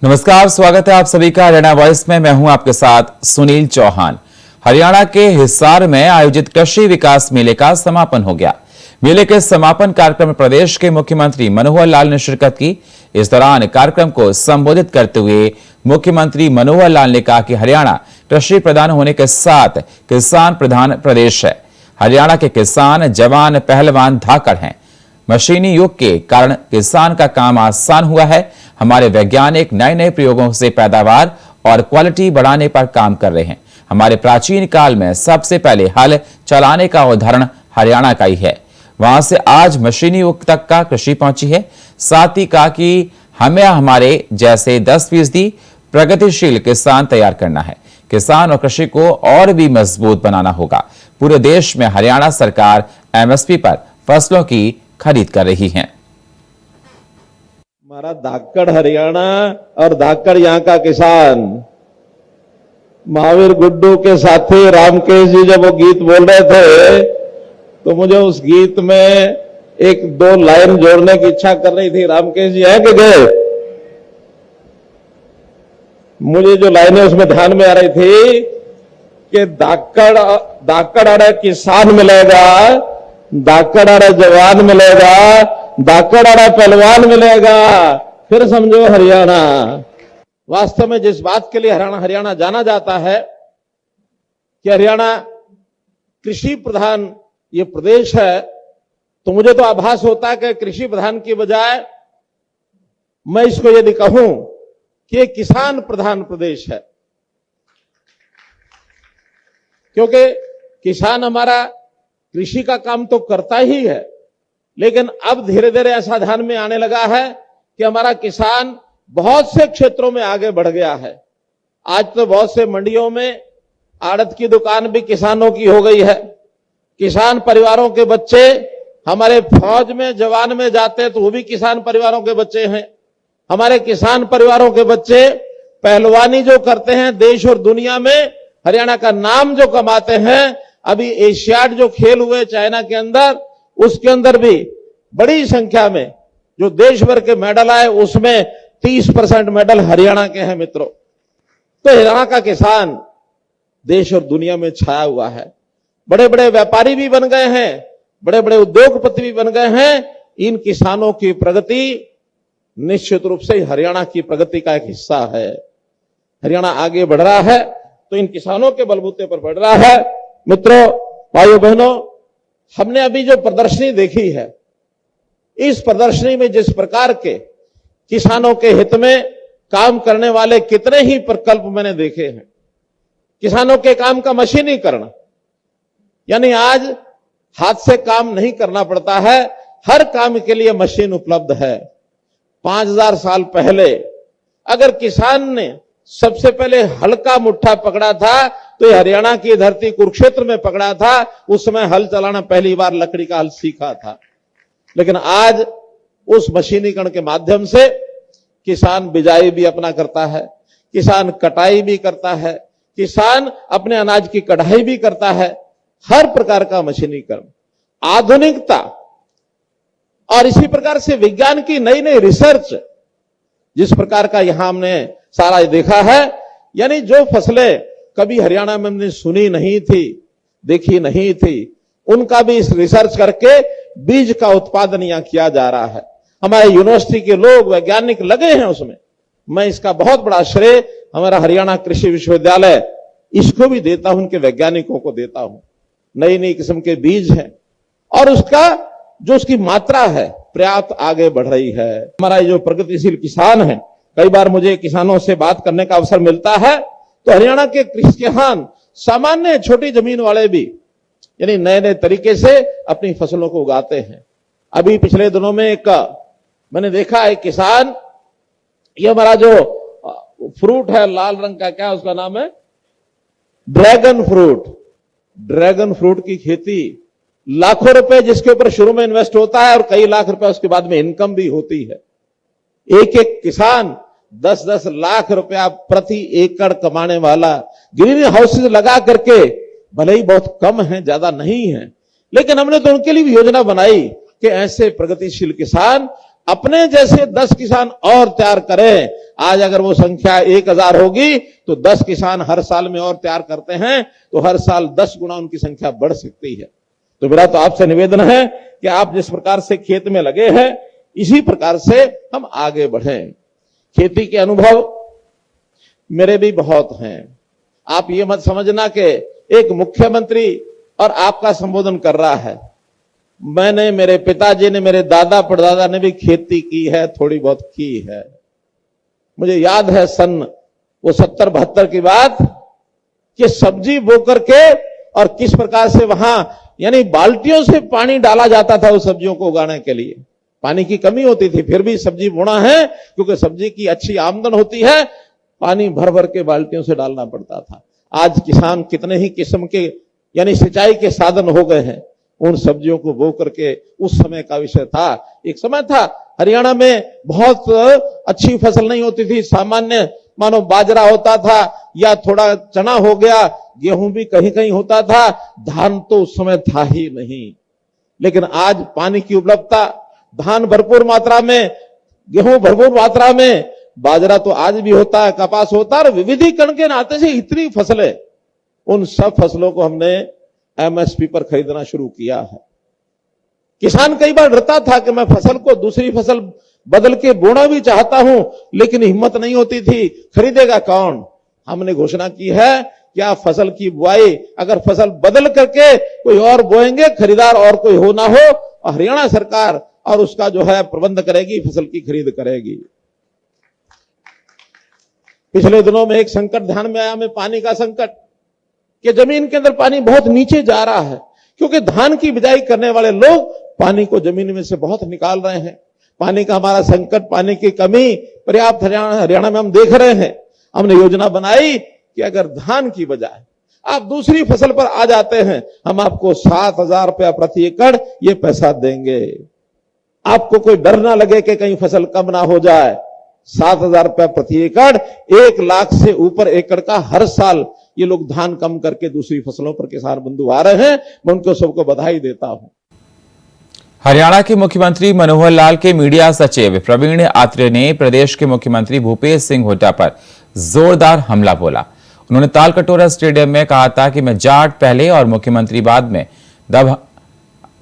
नमस्कार, स्वागत है आप सभी का हरियाणा वॉइस में। मैं हूं आपके साथ सुनील चौहान। हरियाणा के हिसार में आयोजित कृषि विकास मेले का समापन हो गया। मेले के समापन कार्यक्रम में प्रदेश के मुख्यमंत्री मनोहर लाल ने शिरकत की। इस दौरान कार्यक्रम को संबोधित करते हुए मुख्यमंत्री मनोहर लाल ने कहा कि हरियाणा कृषि प्रधान होने के साथ किसान प्रधान प्रदेश है। हरियाणा के किसान जवान पहलवान धाकड़ हैं। मशीनी युग के कारण किसान का काम आसान हुआ है। हमारे वैज्ञानिक नए नए प्रयोगों से पैदावार और क्वालिटी बढ़ाने पर काम कर रहे हैं। हमारे प्राचीन काल में सबसे पहले हल चलाने का उदाहरण हरियाणा का ही है। वहां से आज मशीनी युग तक का कृषि पहुंची है। साथ ही कहा कि हमें हमारे जैसे 10% प्रगतिशील किसान तैयार करना है। किसान और कृषि को और भी मजबूत बनाना होगा। पूरे देश में हरियाणा सरकार एमएसपी पर फसलों की खरीद कर रही है। हमारा धाकड़ हरियाणा और धाकड़ यहाँ का किसान। महावीर गुड्डू के साथी रामकेश जी जब वो गीत बोल रहे थे तो मुझे उस गीत में एक दो लाइन जोड़ने की इच्छा कर रही थी। रामकेश जी है कि गए? मुझे जो लाइनें उसमें ध्यान में आ रही थी कि धाकड़ अरे किसान मिलेगा, धाकड़ अरे जवान मिलेगा, धाकड़ अरे पहलवान मिलेगा, फिर समझो हरियाणा। वास्तव में जिस बात के लिए हरियाणा जाना जाता है कि हरियाणा कृषि प्रधान ये प्रदेश है, तो मुझे तो आभास होता है कि कृषि प्रधान की बजाय मैं इसको यदि कहूं कि किसान प्रधान प्रदेश है, क्योंकि किसान हमारा कृषि का काम तो करता ही है, लेकिन अब धीरे धीरे ऐसा ध्यान में आने लगा है कि हमारा किसान बहुत से क्षेत्रों में आगे बढ़ गया है। आज तो बहुत से मंडियों में आड़त की दुकान भी किसानों की हो गई है। किसान परिवारों के बच्चे हमारे फौज में जवान में जाते हैं तो वो भी किसान परिवारों के बच्चे हैं। हमारे किसान परिवारों के बच्चे पहलवानी जो करते हैं, देश और दुनिया में हरियाणा का नाम जो कमाते हैं। अभी एशियाड जो खेल हुए चाइना के अंदर, उसके अंदर भी बड़ी संख्या में जो देश भर के मेडल आए उसमें 30% मेडल हरियाणा के हैं मित्रों। तो हरियाणा का किसान देश और दुनिया में छाया हुआ है। बड़े बड़े व्यापारी भी बन गए हैं, बड़े बड़े उद्योगपति भी बन गए हैं। इन किसानों की प्रगति निश्चित रूप से हरियाणा की प्रगति का एक हिस्सा है। हरियाणा आगे बढ़ रहा है तो इन किसानों के बलबूते पर बढ़ रहा है। मित्रों, भाइयों बहनों, हमने अभी जो प्रदर्शनी देखी है, इस प्रदर्शनी में जिस प्रकार के किसानों के हित में काम करने वाले कितने ही प्रकल्प मैंने देखे हैं। किसानों के काम का मशीनीकरण, यानी आज हाथ से काम नहीं करना पड़ता है, हर काम के लिए मशीन उपलब्ध है। 5000 साल पहले अगर किसान ने सबसे पहले हल का मुट्ठा पकड़ा था तो हरियाणा की धरती कुरुक्षेत्र में पकड़ा था। उस समय हल चलाना पहली बार लकड़ी का हल सीखा था। लेकिन आज उस मशीनीकरण के माध्यम से किसान बिजाई भी अपना करता है, किसान कटाई भी करता है, किसान अपने अनाज की कढ़ाई भी करता है। हर प्रकार का मशीनीकरण, आधुनिकता और इसी प्रकार से विज्ञान की नई नई रिसर्च, जिस प्रकार का यहां हमने सारा देखा है, यानी जो फसलें कभी हरियाणा में हमने सुनी नहीं थी, देखी नहीं थी, उनका भी इस रिसर्च करके बीज का उत्पादन यहां किया जा रहा है। हमारे यूनिवर्सिटी के लोग वैज्ञानिक लगे हैं उसमें। मैं इसका बहुत बड़ा श्रेय हमारा हरियाणा कृषि विश्वविद्यालय इसको भी देता हूं, उनके वैज्ञानिकों को देता हूं। नई नई किस्म के बीज हैं और उसका जो उसकी मात्रा है पर्याप्त आगे बढ़ रही है। हमारा जो प्रगतिशील किसान है, कई बार मुझे किसानों से बात करने का अवसर मिलता है तो हरियाणा के किसान सामान्य छोटी जमीन वाले भी यानी नए नए तरीके से अपनी फसलों को उगाते हैं। अभी पिछले दिनों में एक मैंने देखा है किसान, ये हमारा जो फ्रूट है लाल रंग का, क्या उसका नाम है, ड्रैगन फ्रूट। ड्रैगन फ्रूट की खेती, लाखों रुपए जिसके ऊपर शुरू में इन्वेस्ट होता है और कई लाख रुपए उसके बाद में इनकम भी होती है। एक एक किसान 10-10 लाख रुपया प्रति एकड़ कमाने वाला ग्रीन हाउसेज लगा करके, भले ही बहुत कम है, ज्यादा नहीं है, लेकिन हमने तो उनके लिए भी योजना बनाई कि ऐसे प्रगतिशील किसान अपने जैसे 10 किसान और तैयार करें, आज अगर वो संख्या 1000 होगी तो 10 किसान हर साल में और तैयार करते हैं तो हर साल 10 गुना उनकी संख्या बढ़ सकती है। तो मेरा तो आपसे निवेदन है कि आप जिस प्रकार से खेत में लगे हैं इसी प्रकार से हम आगे बढ़ें। खेती के अनुभव मेरे भी बहुत हैं। आप ये मत समझना कि एक मुख्यमंत्री और आपका संबोधन कर रहा है। मैंने, मेरे पिताजी ने, मेरे दादा परदादा ने भी खेती की है, थोड़ी बहुत की है। मुझे याद है सन वो 70-72 की बात कि सब्जी बो करके और किस प्रकार से वहां यानी बाल्टियों से पानी डाला जाता था उस सब्जियों को उगाने के लिए। पानी की कमी होती थी फिर भी सब्जी बोना है क्योंकि सब्जी की अच्छी आमदन होती है, पानी भर भर के बाल्टियों से डालना पड़ता था। आज किसान कितने ही किस्म के यानी सिंचाई के साधन हो गए हैं, उन सब्जियों को बो करके उस समय का विषय था। एक समय था हरियाणा में बहुत अच्छी फसल नहीं होती थी, सामान्य मानो बाजरा होता था या थोड़ा चना हो गया, गेहूं भी कहीं कहीं होता था, धान तो उस समय था ही नहीं। लेकिन आज पानी की उपलब्धता, धान भरपूर मात्रा में, गेहूं भरपूर मात्रा में, बाजरा तो आज भी होता है, कपास होता है, और विविधीकरण के नाते से इतनी फसलें, उन सब फसलों को हमने एमएसपी पर खरीदना शुरू किया है। किसान कई बार डरता था कि मैं फसल को दूसरी फसल बदल के बोना भी चाहता हूं लेकिन हिम्मत नहीं होती थी, खरीदेगा कौन। हमने घोषणा की है कि आप फसल की बुआई अगर फसल बदल करके कोई और बोएंगे, खरीदार और कोई हो ना हो, हरियाणा सरकार और उसका जो है प्रबंध करेगी, फसल की खरीद करेगी। पिछले दिनों में एक संकट ध्यान में आया हमें, पानी का संकट, कि जमीन के अंदर पानी बहुत नीचे जा रहा है क्योंकि धान की बिजाई करने वाले लोग पानी को जमीन में से बहुत निकाल रहे हैं। पानी का हमारा संकट, पानी की कमी पर्याप्त हरियाणा में हम देख रहे हैं। हमने योजना बनाई कि अगर धान की बजाय आप दूसरी फसल पर आ जाते हैं, हम आपको 7,000 रुपया प्रति एकड़ ये पैसा देंगे। आपको कोई डर ना लगे कि कहीं फसल कम ना हो जाए। 7,000 रुपया प्रति एकड़, 1 लाख से ऊपर एकड़ का हर साल ये लोग धान कम करके दूसरी फसलों पर किसान बंधु आ रहे हैं। मैं उनको सबको बधाई देता हूं। हरियाणा के मुख्यमंत्री मनोहर लाल के मीडिया सचिव प्रवीण आत्रे ने प्रदेश के मुख्यमंत्री भूपेश सिंह हुड्डा पर जोरदार हमला बोला। उन्होंने तालकटोरा स्टेडियम में कहा था कि मैं जाट पहले और मुख्यमंत्री बाद में दब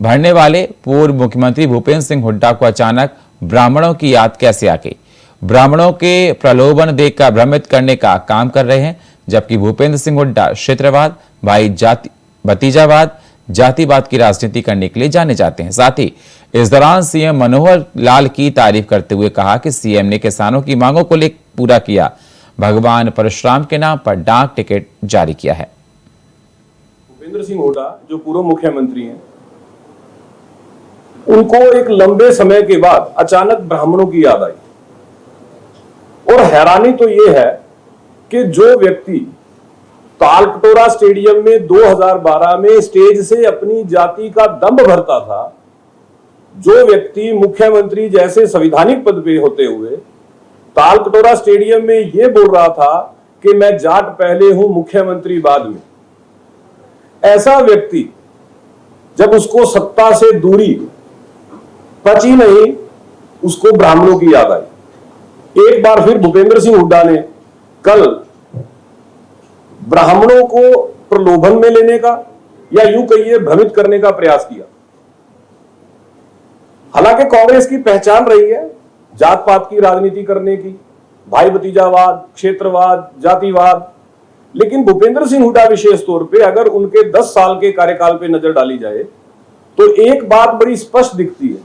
भरने वाले पूर्व मुख्यमंत्री भूपेश सिंह हुड्डा को अचानक ब्राह्मणों की याद कैसे आ गई। ब्राह्मणों के प्रलोभन देकर भ्रमित करने का काम कर रहे हैं, जबकि भूपेंद्र सिंह हुड्डा क्षेत्रवाद, भाई जाति भतीजावाद, जातिवाद की राजनीति करने के लिए जाने जाते हैं। साथ ही इस दौरान सीएम मनोहर लाल की तारीफ करते हुए कहा कि सीएम ने किसानों की मांगों को लेकर पूरा किया, भगवान परशुराम के नाम पर डाक टिकट जारी किया है। भूपेंद्र सिंह हुड्डा जो पूर्व मुख्यमंत्री हैं, उनको एक लंबे समय के बाद अचानक ब्राह्मणों की याद आई। और हैरानी तो यह है कि जो व्यक्ति तालकटोरा स्टेडियम में 2012 में स्टेज से अपनी जाति का दंभ भरता था, जो व्यक्ति मुख्यमंत्री जैसे संवैधानिक पद पे होते हुए तालकटोरा स्टेडियम में यह बोल रहा था कि मैं जाट पहले हूं, मुख्यमंत्री बाद में, ऐसा व्यक्ति जब उसको सत्ता से दूरी पची नहीं, उसको ब्राह्मणों की याद आई। एक बार फिर भूपेंद्र सिंह हुड्डा ने कल ब्राह्मणों को प्रलोभन में लेने का या यूं कहिए भ्रमित करने का प्रयास किया। हालांकि कांग्रेस की पहचान रही है जात पात की राजनीति करने की, भाई भतीजावाद, क्षेत्रवाद, जातिवाद, लेकिन भूपेंद्र सिंह हुड्डा विशेष तौर पे अगर उनके 10 साल के कार्यकाल पे नजर डाली जाए तो एक बात बड़ी स्पष्ट दिखती है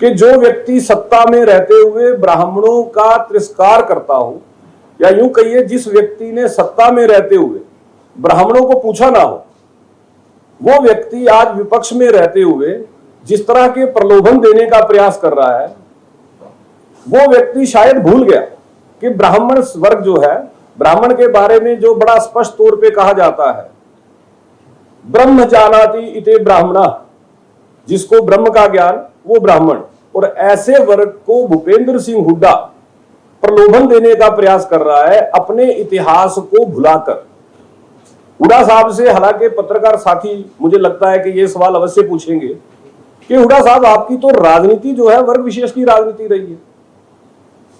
कि जो व्यक्ति सत्ता में रहते हुए ब्राह्मणों का तिरस्कार करता हो, या यूं कहिए जिस व्यक्ति ने सत्ता में रहते हुए ब्राह्मणों को पूछा ना हो, वो व्यक्ति आज विपक्ष में रहते हुए जिस तरह के प्रलोभन देने का प्रयास कर रहा है, वो व्यक्ति शायद भूल गया कि ब्राह्मण वर्ग जो है, ब्राह्मण के बारे में जो बड़ा स्पष्ट तौर पे कहा जाता है, ब्रह्म जानाति इते ब्राह्मणा, जिसको ब्रह्म का ज्ञान वो ब्राह्मण। और ऐसे वर्ग को भूपेंद्र सिंह हुड्डा प्रलोभन देने का प्रयास कर रहा है अपने इतिहास को भुलाकर। हुड्डा साहब से हालांकि पत्रकार साथी मुझे लगता है कि ये सवाल अवश्य पूछेंगे कि हुड्डा साहब आपकी तो राजनीति जो है वर्ग विशेष की राजनीति रही है,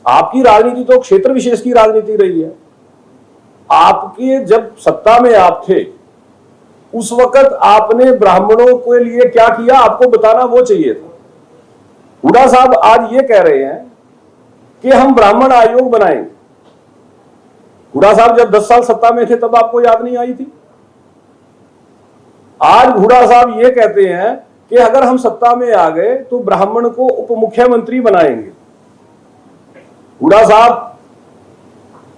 आपकी राजनीति तो क्षेत्र विशेष की राजनीति रही है। आपके जब सत्ता में आप थे उस वक्त आपने ब्राह्मणों के लिए क्या किया आपको बताना वो चाहिए था। हुड्डा साहब आज ये कह रहे हैं कि हम ब्राह्मण आयोग बनाएंगे। हुड्डा साहब जब 10 साल सत्ता में थे तब आपको याद नहीं आई थी। आज हुड्डा साहब ये कहते हैं कि अगर हम सत्ता में आ गए तो ब्राह्मण को उप मुख्यमंत्री बनाएंगे। हुड्डा साहब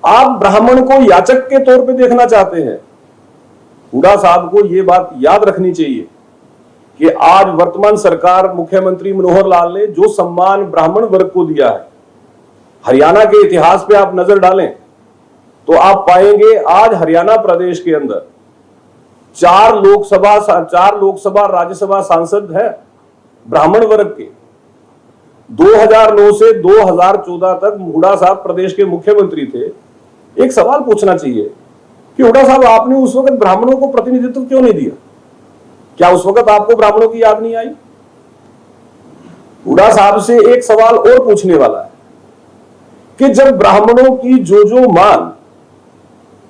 आप ब्राह्मण को याचक के तौर पे देखना चाहते हैं। हुड्डा साहब को यह बात याद रखनी चाहिए कि आज वर्तमान सरकार मुख्यमंत्री मनोहर लाल ने जो सम्मान ब्राह्मण वर्ग को दिया है, हरियाणा के इतिहास पे आप नजर डालें तो आप पाएंगे आज हरियाणा प्रदेश के अंदर 4 लोकसभा राज्यसभा सांसद है ब्राह्मण वर्ग के। 2009 से 2014 तक हुड्डा साहब प्रदेश के मुख्यमंत्री थे। एक सवाल पूछना चाहिए कि हुड्डा साहब आपने उस वक्त ब्राह्मणों को प्रतिनिधित्व क्यों नहीं दिया? क्या उस वक्त आपको ब्राह्मणों की याद नहीं आई? हुड्डा साहब से एक सवाल और पूछने वाला है कि जब ब्राह्मणों की जो मांग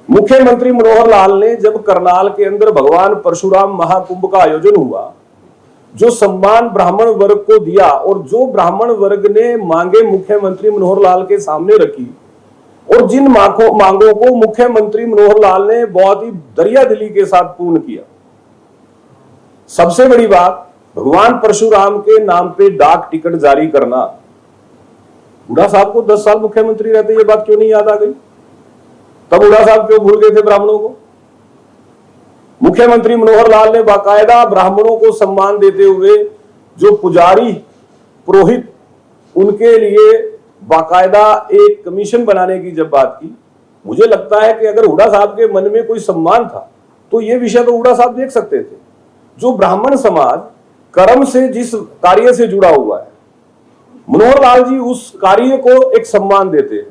मुख्यमंत्री मनोहर लाल ने जब करनाल के अंदर भगवान परशुराम महाकुंभ का आयोजन हुआ, जो सम्मान ब्राह्मण वर्ग को दिया और जो ब्राह्मण वर्ग ने मांगे मुख्यमंत्री मनोहर लाल के सामने रखी और जिन मांगों को मुख्यमंत्री मनोहर लाल ने बहुत ही दरियादिली के साथ पूर्ण किया। सबसे बड़ी बात, भगवान परशुराम के नाम पे डाक टिकट जारी करना। हुड्डा साहब को 10 साल मुख्यमंत्री रहते ये बात क्यों नहीं याद आ गई? तब हुड्डा साहब क्यों भूल गए थे ब्राह्मणों को? मुख्यमंत्री मनोहर लाल ने बाकायदा ब्राह्मणों को सम्मान देते हुए जो पुजारी पुरोहित उनके लिए बाकायदा एक कमीशन बनाने की जब बात की, मुझे लगता है कि अगर हुड्डा साहब के मन में कोई सम्मान था तो यह विषय तो हुड्डा साहब देख सकते थे। जो ब्राह्मण समाज कर्म से जिस कार्य से जुड़ा हुआ है, मनोहर लाल जी उस कार्य को एक सम्मान देते हैं,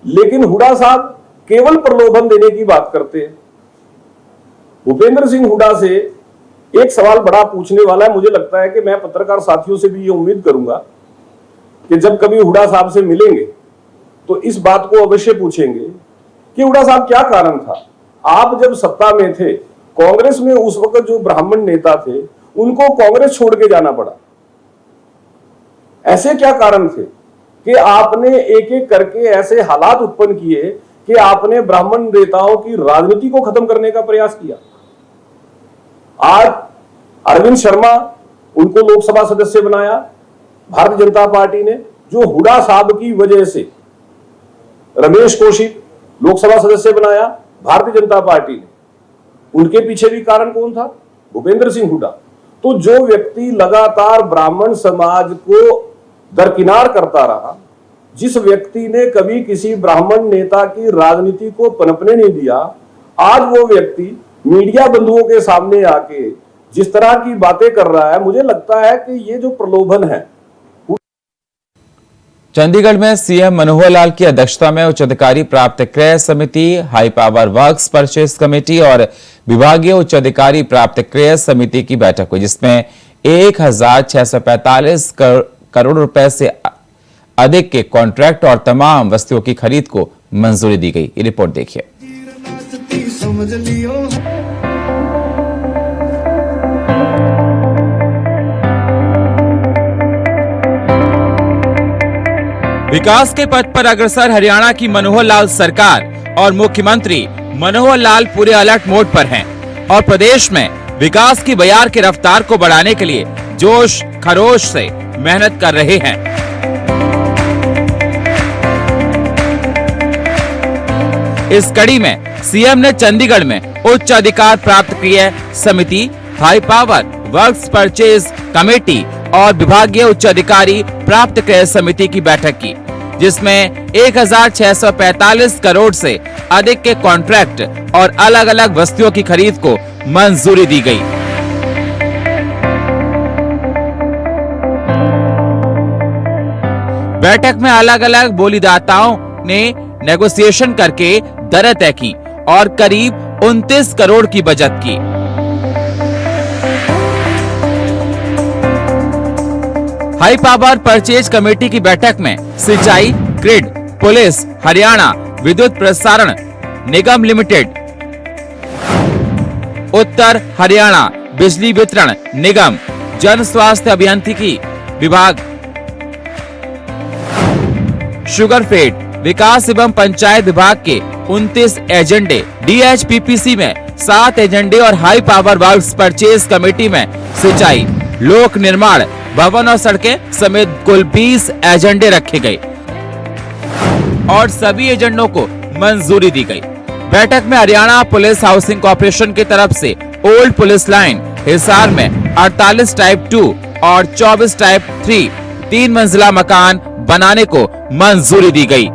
लेकिन हुड्डा साहब केवल प्रलोभन देने की बात करते हैं। भूपेंद्र सिंह हुड्डा से एक सवाल बड़ा पूछने वाला है। मुझे लगता है कि मैं पत्रकार साथियों से भी ये उम्मीद करूंगा कि जब कभी हुड्डा साहब से मिलेंगे तो इस बात को अवश्य पूछेंगे कि हुड्डा साहब क्या कारण था, आप जब सत्ता में थे कांग्रेस में उस वक्त जो ब्राह्मण नेता थे उनको कांग्रेस छोड़ के जाना पड़ा। ऐसे क्या कारण थे कि आपने एक एक करके ऐसे हालात उत्पन्न किए कि आपने ब्राह्मण नेताओं की राजनीति को खत्म करने का प्रयास किया। आज अरविंद शर्मा उनको लोकसभा सदस्य बनाया भारतीय जनता पार्टी ने, जो हुड्डा साहब की वजह से रमेश कौशिक लोकसभा सदस्य बनाया भारतीय जनता पार्टी ने। उनके पीछे भी कारण कौन था? भूपेंद्र सिंह हुड्डा। तो जो व्यक्ति लगातार ब्राह्मण समाज को दरकिनार करता रहा, जिस व्यक्ति ने कभी किसी ब्राह्मण नेता की राजनीति को पनपने नहीं दिया, आज वो व्यक्ति मीडिया बंधुओं के सामने आके जिस तरह की बातें कर रहा है, मुझे लगता है कि ये जो प्रलोभन है। चंडीगढ़ में सीएम मनोहर लाल की अध्यक्षता में उच्च अधिकारी प्राप्त क्रय समिति, high power works purchase committee और विभागीय उच्च अधिकारी प्राप्त क्रय समिति की बैठक हुई, जिसमें 1645 करोड़ रुपए से अधिक के कॉन्ट्रैक्ट और तमाम वस्तुओं की खरीद को मंजूरी दी गई। ये रिपोर्ट देखिए। विकास के पथ पर अग्रसर हरियाणा की मनोहर लाल सरकार और मुख्यमंत्री मनोहर लाल पूरे अलर्ट मोड पर हैं और प्रदेश में विकास की बयार की रफ्तार को बढ़ाने के लिए जोश खरोश से मेहनत कर रहे हैं। इस कड़ी में सीएम ने चंडीगढ़ में उच्च अधिकार प्राप्त क्रय समिति, high power works purchase committee और विभागीय उच्च अधिकारी प्राप्त क्रय समिति की बैठक की, जिसमें 1645 करोड़ से अधिक के कॉन्ट्रैक्ट और अलग अलग वस्तुओं की खरीद को मंजूरी दी गई। बैठक में अलग अलग बोलीदाताओं ने नेगोशिएशन करके दरें तय की और करीब 29 करोड़ की बचत की। हाई पावर परचेज कमेटी की बैठक में सिंचाई, ग्रिड, पुलिस, हरियाणा विद्युत प्रसारण निगम लिमिटेड, उत्तर हरियाणा बिजली वितरण निगम, जन स्वास्थ्य अभियांत्रिकी विभाग, शुगरफेड, विकास एवं पंचायत विभाग के 29 एजेंडे, DHPPC में 7 एजेंडे और high power works purchase committee में सिंचाई, लोक निर्माण, भवन और सड़कें समेत कुल 20 एजेंडे रखे गए और सभी एजेंडों को मंजूरी दी गई। बैठक में हरियाणा पुलिस हाउसिंग कॉर्पोरेशन की तरफ से ओल्ड पुलिस लाइन हिसार में 48 टाइप 2 और 24 टाइप 3 3 मंजिला मकान बनाने को मंजूरी दी गई।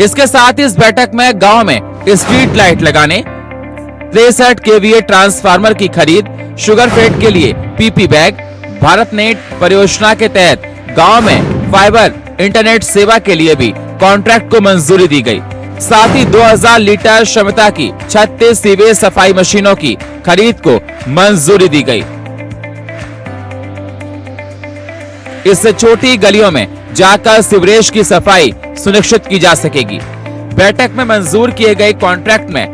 इसके साथ ही इस बैठक में गांव में स्ट्रीट लाइट लगाने, 63 kVA ट्रांसफार्मर की खरीद, शुगरफेड के लिए PP बैग, भारत नेट परियोजना के तहत गांव में फाइबर इंटरनेट सेवा के लिए भी कॉन्ट्रैक्ट को मंजूरी दी गई। साथ ही 2000 लीटर क्षमता की 36 सीवेज सफाई मशीनों की खरीद को मंजूरी दी गई। इससे छोटी गलियों में जाकर सीवरेज की सफाई सुनिश्चित की जा सकेगी। बैठक में मंजूर किए गए कॉन्ट्रैक्ट में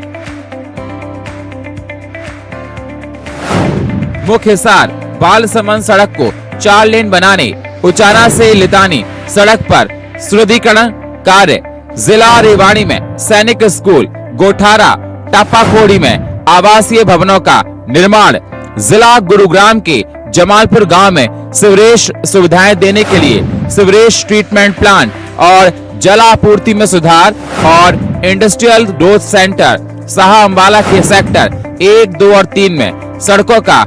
मुख्य हिसार बालसमंद सड़क को 4 लेन बनाने, उचाना से लितानी सड़क पर सुदृढ़ीकरण कार्य, जिला रेवाड़ी में सैनिक स्कूल, गोठारा टापाकोड़ी में आवासीय भवनों का निर्माण, जिला गुरुग्राम के जमालपुर गांव में सीवरेज सुविधाएं देने के लिए सीवरेज ट्रीटमेंट प्लांट और जलापूर्ति में सुधार और industrial growth centre Saha Ambala के सेक्टर 1, 2 और 3 में सड़कों का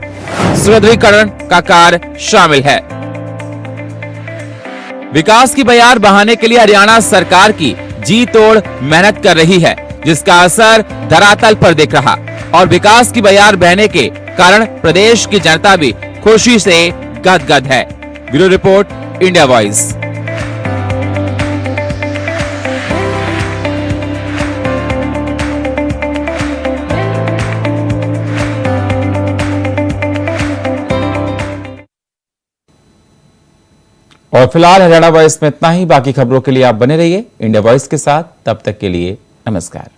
सुदृढ़ीकरण का कार्य शामिल है। विकास की बयार बहाने के लिए हरियाणा सरकार की जी तोड़ मेहनत कर रही है, जिसका असर धरातल पर दिख रहा और विकास की बयार बहने के कारण प्रदेश की जनता भी खुशी से गदगद है। Bureau report, India voice. और फिलहाल हरियाणा वॉइस में इतना ही। बाकी खबरों के लिए आप बने रहिए इंडिया वॉइस के साथ। तब तक के लिए नमस्कार।